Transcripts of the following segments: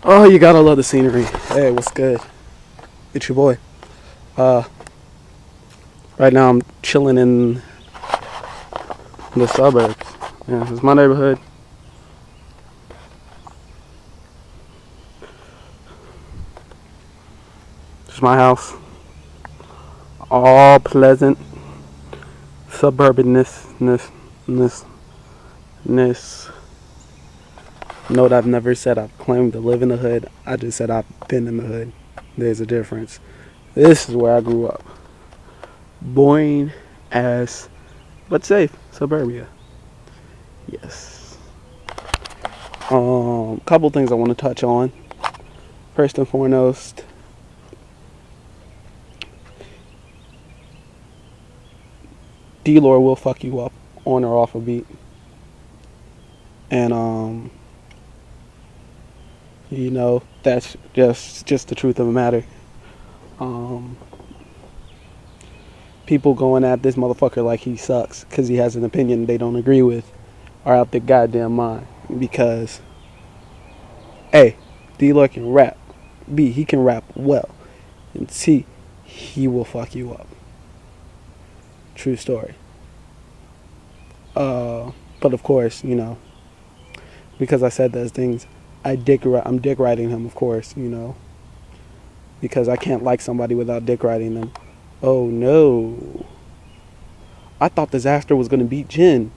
Oh, you gotta love the scenery. Hey, what's good? It's your boy. Uh, right now I'm chilling in the suburbs. Yeah, it's my neighborhood. It's my house. All pleasant suburbanness. Note, I've never said I've claimed to live in the hood. I just said I've been in the hood. There's a difference. This is where I grew up. Boring as, but safe, suburbia. Yes. Couple things I want to touch on. First and foremost, Dlor will fuck you up on or off a beat. And that's just the truth of the matter. People going at this motherfucker like he sucks because he has an opinion they don't agree with are out their goddamn mind. Because A, Dlor can rap. B, he can rap well. And C, he will fuck you up. True story. But of course, because I said those things, I'm dick riding him, of course, because I can't like somebody without dick riding them. Oh no. I thought Disaster was gonna beat Jin.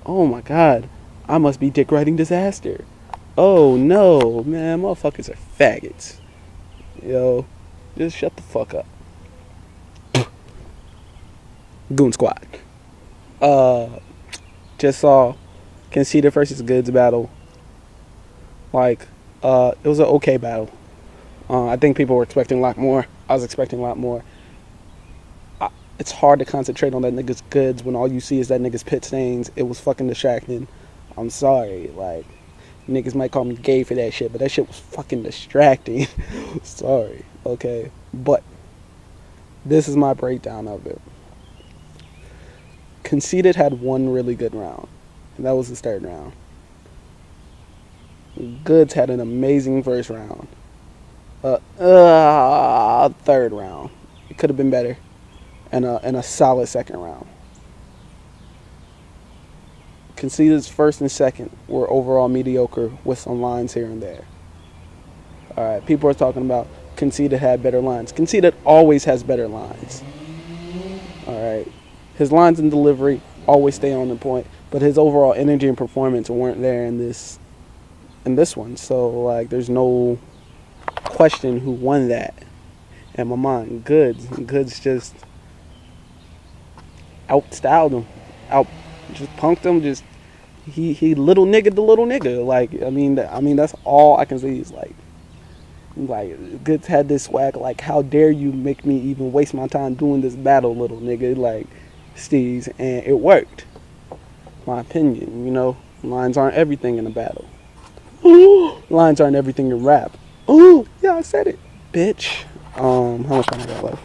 Oh my god. I must be dick riding Disaster. Oh no, man, motherfuckers are faggots. Yo, just shut the fuck up. Goon Squad. Just saw Conceited versus Goods battle. It was an okay battle. I think people were expecting a lot more. I was expecting a lot more. It's hard to concentrate on that nigga's goods when all you see is that nigga's pit stains. It was fucking distracting. I'm sorry. Niggas might call me gay for that shit, but that shit was fucking distracting. Sorry. Okay. But this is my breakdown of it. Conceited had one really good round, and that was his third round. Goods had an amazing first round. Third round. It could have been better. And a solid second round. Conceited's first and second were overall mediocre with some lines here and there. Alright, people are talking about Conceited had better lines. Conceited always has better lines. Alright. His lines and delivery always stay on the point, but his overall energy and performance weren't there in this one. So there's no question who won that in my mind. Goods just outstyled him, just punked him. Just he little nigga the little nigga. I mean that's all I can say is Goods had this swag. How dare you make me even waste my time doing this battle, little nigga? Steez, and it worked. My opinion, lines aren't everything in a battle. Lines aren't everything in rap. Oh yeah, I said it, bitch. How much time I got left?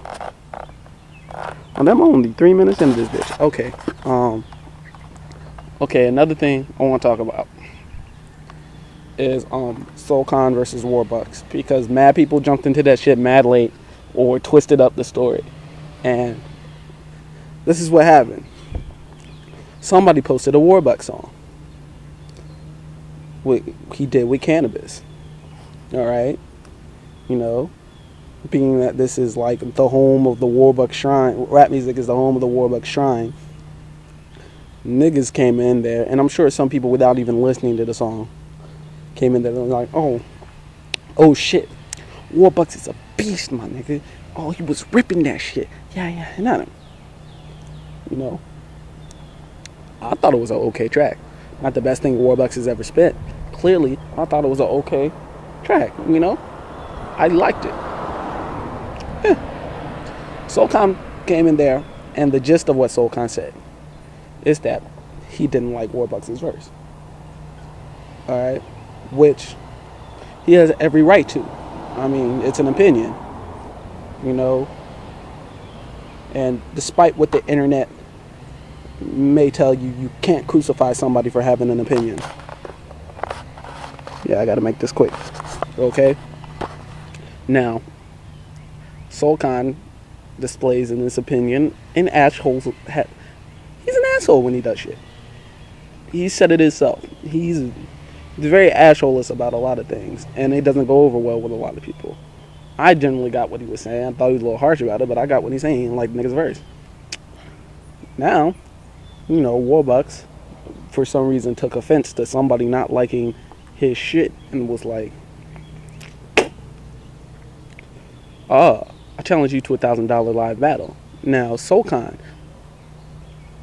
I'm only 3 minutes into this bitch. Okay. Okay, another thing I want to talk about is Soul Khan versus Warbucks, because mad people jumped into that shit mad late or twisted up the story. And this is what happened. Somebody posted a Warbucks song. He did with Cannabis. Alright? Being that this is the home of the Warbucks Shrine, rap music is the home of the Warbucks Shrine, niggas came in there, and I'm sure some people without even listening to the song came in there and were like, oh shit, Warbucks is a beast, my nigga. Oh, he was ripping that shit. Yeah, not him. I thought it was an okay track. Not the best thing Warbucks has ever spit. Clearly, I thought it was an okay track, I liked it. Soul Khan came in there, and the gist of what Soul Khan said is that he didn't like Warbucks' verse. Alright? Which he has every right to. It's an opinion. And despite what the internet may tell you, you can't crucify somebody for having an opinion. Yeah, I gotta make this quick. Okay? Now, Solcon displays in his opinion an asshole. He's an asshole when he does shit. He said it himself. He's very assholeless about a lot of things, and it doesn't go over well with a lot of people. I generally got what he was saying. I thought he was a little harsh about it, but I got what he's saying, like the nigga's verse. Now, Warbucks, for some reason, took offense to somebody not liking his shit and was like, I challenge you to $1,000 live battle. Now, Solcon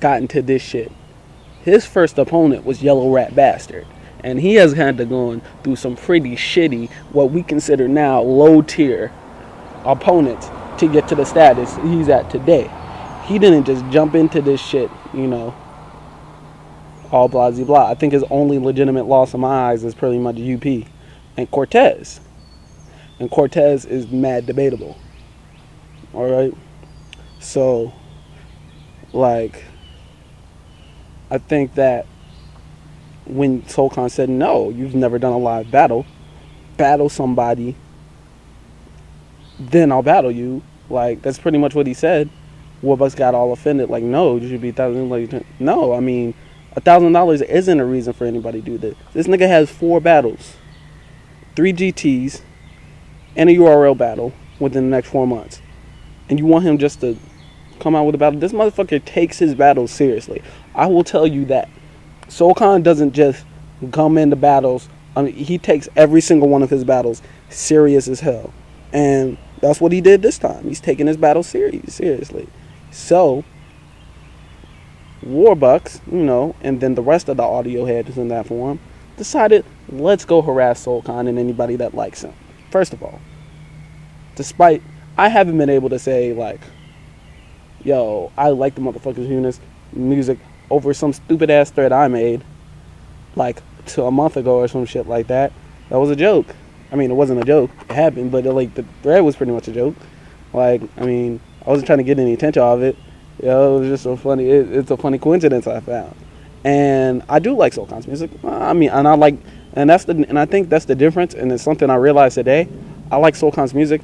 got into this shit. His first opponent was Yellow Rat Bastard. And he has had to go through some pretty shitty, what we consider now low tier opponents to get to the status he's at today. He didn't just jump into this shit, all blah, blah, blah. I think his only legitimate loss in my eyes is pretty much UP and Cortez. And Cortez is mad debatable. Alright? So, I think that when Solcon said, no, you've never done a live battle somebody, then I'll battle you. That's pretty much what he said. Warbucks got all offended, no, you should be $1,000. No, I mean, $1,000 isn't a reason for anybody to do this. This nigga has 4 battles, 3 GTs, and a URL battle within the next 4 months. And you want him just to come out with a battle? This motherfucker takes his battles seriously. I will tell you that. Solcon doesn't just come into battles. I mean, he takes every single one of his battles serious as hell. And that's what he did this time. He's taking his battles seriously. So, Warbucks, and then the rest of the audio heads in that forum, decided, let's go harass Solcon and anybody that likes him. First of all, despite, I haven't been able to say, yo, I like the motherfucker's music over some stupid ass thread I made to a month ago or some shit like that. That was a joke. I mean, it wasn't a joke. It happened, but the thread was pretty much a joke. I wasn't trying to get any attention out of it. It was just so funny. It's a funny coincidence I found. And I do like Solcon's music. I mean, and I think that's the difference, and it's something I realized today. I like Solcon's music.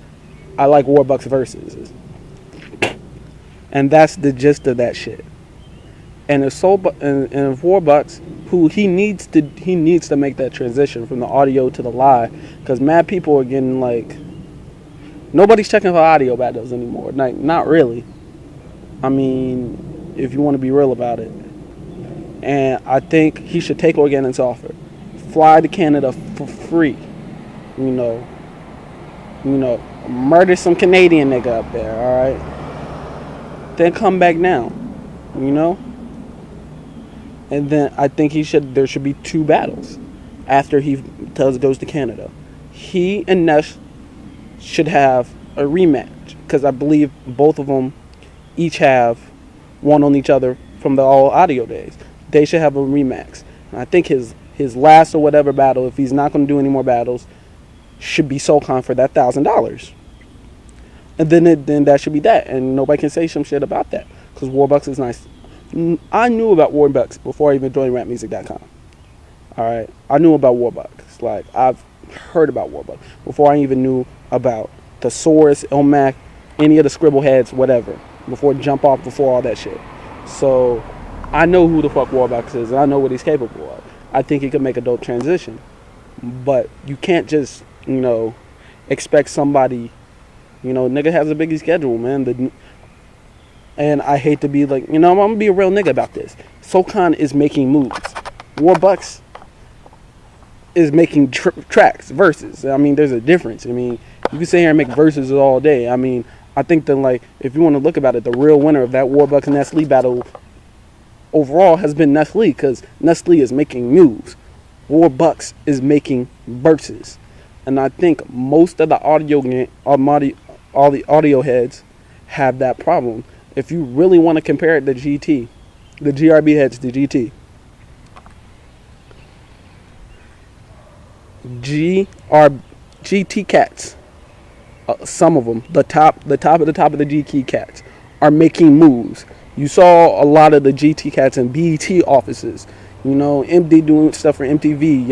I like Warbucks verses. And that's the gist of that shit. And if Warbucks, who he needs to make that transition from the audio to the live, because mad people are getting nobody's checking for audio battles anymore. Not really. I mean, if you want to be real about it. And I think he should take Organic's offer, fly to Canada for free, murder some Canadian nigga up there, all right. Then come back down, And then I think there should be 2 battles after he goes to Canada. He and Nesh should have a rematch, because I believe both of them each have one on each other from the all audio days. They should have a rematch. And I think his last or whatever battle, if he's not going to do any more battles, should be Solcon for that $1,000. And then that should be that, and nobody can say some shit about that, because Warbucks is nice. I knew about Warbucks before I even joined rapmusic.com. Alright, I knew about Warbucks. I've heard about Warbucks before I even knew about Thesaurus, Ilmac, any of the scribble heads, whatever, before all that shit. So I know who the fuck Warbucks is, and I know what he's capable of. I think he could make a dope transition, but you can't just expect somebody. Nigga has a biggie schedule, man. And I hate to be I'm gonna be a real nigga about this. Solcon is making moves. Warbucks is making tracks, verses. I mean, there's a difference. I mean, you can sit here and make verses all day. I mean, I think that if you want to look about it, the real winner of that Warbucks and Nestle battle overall has been Nestle, because Nestle is making moves. Warbucks is making verses. And I think most of the all the audio heads have that problem. If you really want to compare it to GT, the GRB heads to GT, GT cats, some of them, the top of the GT cats are making moves. You saw a lot of the GT cats in BET offices. MD doing stuff for MTV.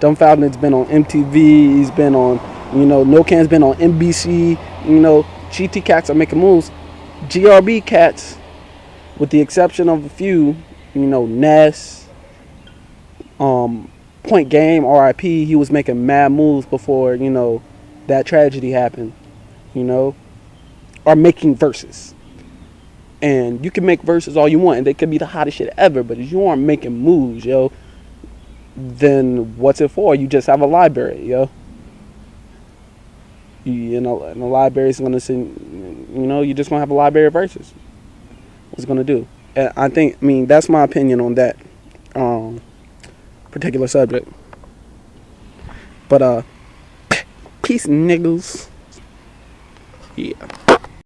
Dumbfounded's been on MTV. He's been on You know, No Can's been on NBC. You know, GT cats are making moves. GRB cats, with the exception of a few, you know, Ness, Point Game, RIP, he was making mad moves before, you know, that tragedy happened, you know, are making verses. And you can make verses all you want, and they could be the hottest shit ever, but if you aren't making moves, yo, then what's it for? You just have a library, yo. You know, and the library's gonna send, you know, you're just gonna have a library of verses. What's it gonna do? And I mean, that's my opinion on that particular subject. But peace, niggas. Yeah.